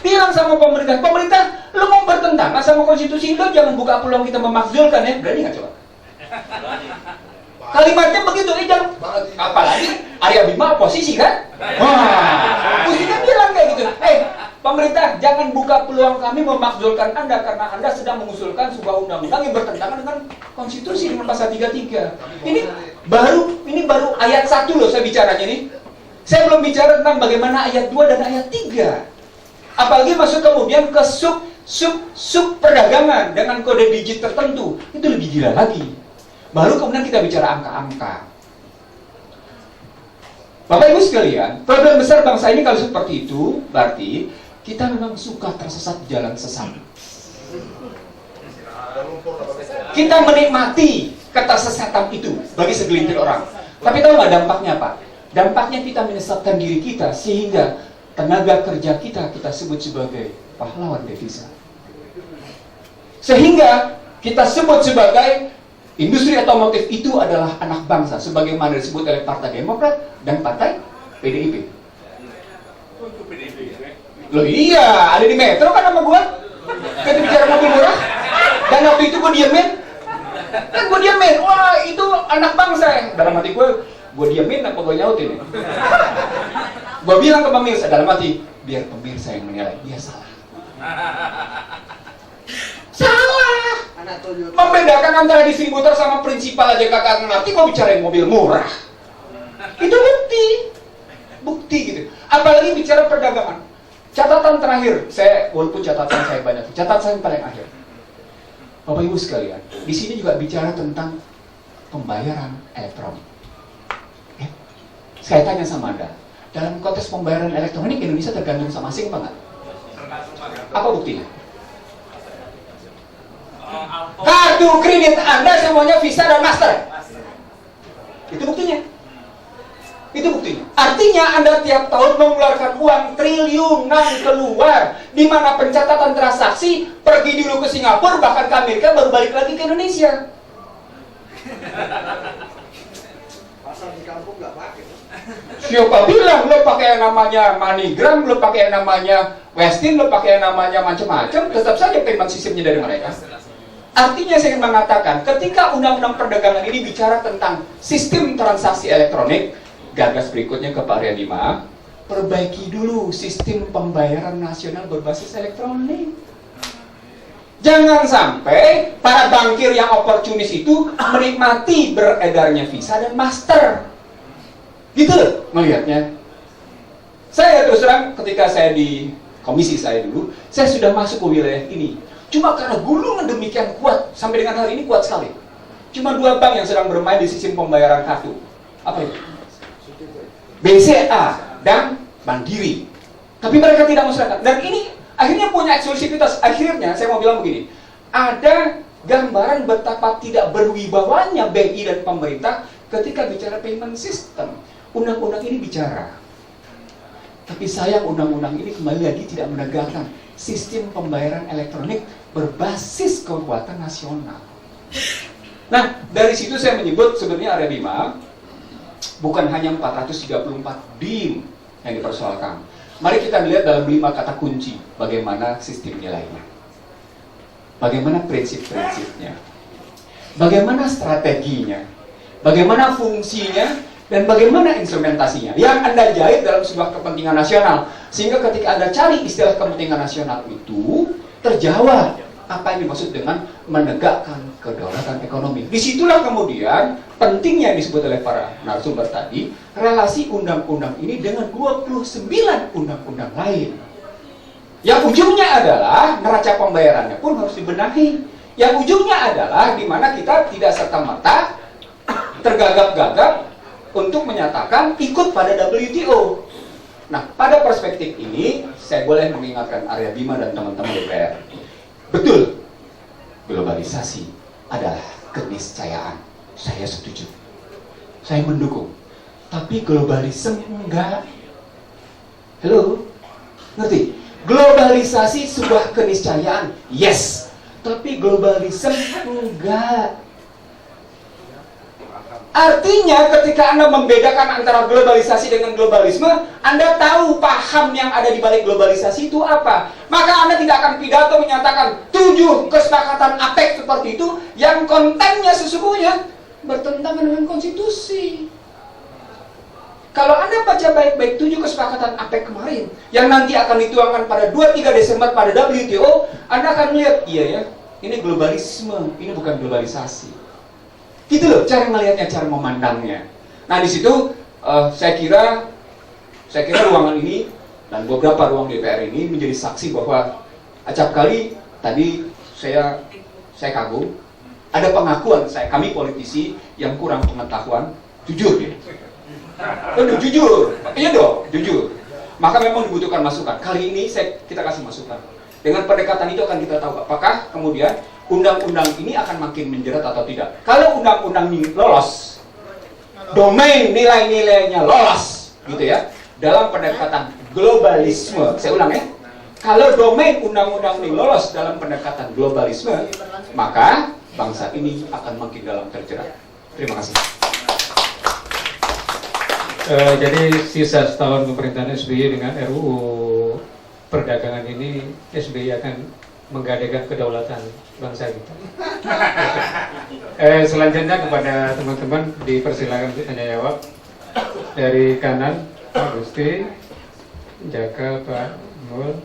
Bilang sama pemerintah, lo mau bertentangan sama konstitusi lo, jangan buka peluang kita memakzulkan ya. Berani nggak coba? Kalimatnya begitu, jangan. Apalagi Arya Bima oposisi kan? Wah, oposisinya bilang kayak gitu. Pemerintah, jangan buka peluang kami memakzulkan Anda karena Anda sedang mengusulkan sebuah undang-undang yang bertentangan dengan konstitusi dengan pasal 33. Ini baru ayat 1 loh saya bicaranya nih. Saya belum bicara tentang bagaimana ayat 2 dan ayat 3. Apalagi masuk kemudian ke sub perdagangan dengan kode digit tertentu. Itu lebih gila lagi. Baru kemudian kita bicara angka-angka. Bapak Ibu sekalian, problem besar bangsa ini kalau seperti itu, berarti kita memang suka tersesat di jalan sesat. Kita menikmati ketersesatan itu bagi segelintir orang. Tapi tahu nggak dampaknya apa? Dampaknya kita menyesatkan diri kita sehingga tenaga kerja kita sebut sebagai pahlawan devisa. Sehingga kita sebut sebagai industri otomotif itu adalah anak bangsa, sebagaimana disebut oleh Partai Demokrat dan Partai PDIP. Loh iya, ada di Metro kan sama gua. Kita bicara mobil murah. Dan waktu itu gua diemin. Kan gua diemin. Wah, itu anak bangsa ya. Dalam hati gua diemin apa gua nyautin ya? Gua bilang ke pemirsa dalam hati, biar pemirsa yang menilai. Dia salah. Salah. Membedakan antara distributor sama prinsipal aja kakak ngerti, kok bicarain mobil murah. Itu bukti gitu. Apalagi bicara perdagangan. Catatan terakhir, walaupun catatan saya banyak, catatan saya paling akhir. Bapak Ibu sekalian, di sini juga bicara tentang pembayaran elektronik. Saya tanya sama Anda, dalam konteks pembayaran elektronik Indonesia tergantung sama asing apa enggak? Apa buktinya? Kartu kredit Anda semuanya Visa dan Master. Itu buktinya. Artinya Anda tiap tahun mengeluarkan uang triliunan keluar, di mana pencatatan transaksi pergi dulu ke Singapura, bahkan ke Amerika, baru balik lagi ke Indonesia. Pasar di kampung nggak pakai. Siapa bilang lo pakai yang namanya MoneyGram, lo pakai yang namanya Westin, lo pakai yang namanya macam-macam, tetap saja payment sistemnya dari mereka. Artinya saya ingin mengatakan, ketika undang-undang perdagangan ini bicara tentang sistem transaksi elektronik, gagas berikutnya ke Pak Arya Bima, perbaiki dulu sistem pembayaran nasional berbasis elektronik. Jangan sampai para bankir yang oportunis itu menikmati beredarnya Visa dan Master. Gitu loh melihatnya. Saya terus terang ketika saya di komisi saya dulu, saya sudah masuk ke wilayah ini. Cuma karena gulungan demikian kuat, sampai dengan hari ini kuat sekali. Cuma 2 bank yang sedang bermain di sistem pembayaran kartu. Apa itu? BCA dan Mandiri. Tapi mereka tidak masyarakat. Dan ini akhirnya punya eksklusivitas. Akhirnya saya mau bilang begini, ada gambaran betapa tidak berwibawanya BI dan pemerintah ketika bicara payment system. Undang-undang ini bicara, tapi sayang undang-undang ini kembali lagi tidak menegakkan sistem pembayaran elektronik berbasis kekuatan nasional. Nah, dari situ saya menyebut sebenarnya Arya Bima bukan hanya 434 BIM yang dipersoalkan. Mari kita lihat dalam 5 kata kunci bagaimana sistem nilainya, bagaimana prinsip-prinsipnya, bagaimana strateginya, bagaimana fungsinya, dan bagaimana instrumentasinya yang Anda jahit dalam sebuah kepentingan nasional. Sehingga ketika Anda cari istilah kepentingan nasional itu, terjawab apa yang dimaksud dengan menegakkan kedaulatan ekonomi. Disitulah kemudian pentingnya yang disebut oleh para narasumber tadi, relasi undang-undang ini dengan 29 undang-undang lain. Yang ujungnya adalah neraca pembayarannya pun harus dibenahi. Yang ujungnya adalah di mana kita tidak serta-merta tergagap-gagap untuk menyatakan ikut pada WTO. Nah, pada perspektif ini, saya boleh mengingatkan Arya Bima dan teman-teman DPR. Betul, globalisasi adalah keniscayaan. Saya setuju. Saya mendukung. Tapi globalisme enggak. Halo? Ngerti? Globalisasi sebuah keniscayaan. Yes. Tapi globalisme enggak. Artinya ketika Anda membedakan antara globalisasi dengan globalisme, Anda tahu paham yang ada di balik globalisasi itu apa. Maka Anda tidak akan pidato menyatakan 7 kesepakatan APEC seperti itu yang kontennya sesungguhnya bertentangan dengan konstitusi. Kalau Anda baca baik-baik 7 kesepakatan APEC kemarin yang nanti akan dituangkan pada 2-3 Desember pada WTO, Anda akan melihat, iya ya, ini globalisme, ini bukan globalisasi. Gitu loh cara melihatnya, cara memandangnya. Nah di situ saya kira ruangan ini dan beberapa ruang DPR ini menjadi saksi bahwa acap kali tadi saya kagum ada pengakuan kami politisi yang kurang pengetahuan, jujur ya. Aduh, jujur, iya dong, jujur. Maka memang dibutuhkan masukan. Kali ini kita kasih masukan. Dengan pendekatan itu akan kita tahu apakah kemudian undang-undang ini akan makin menjerat atau tidak. Kalau undang-undang ini lolos, domain nilai-nilainya lolos, gitu ya, dalam pendekatan globalisme. Saya ulang ya, kalau domain undang-undang ini lolos dalam pendekatan globalisme, maka bangsa ini akan makin dalam terjerat. Terima kasih. Jadi sisa setahun pemerintahan SBY dengan RUU perdagangan ini, SBY akan menggadaikan kedaulatan bangsa kita. Selanjutnya kepada teman-teman dipersilakan untuk tanya jawab. Dari kanan Pak Gusti, Jaka, Pak Mul.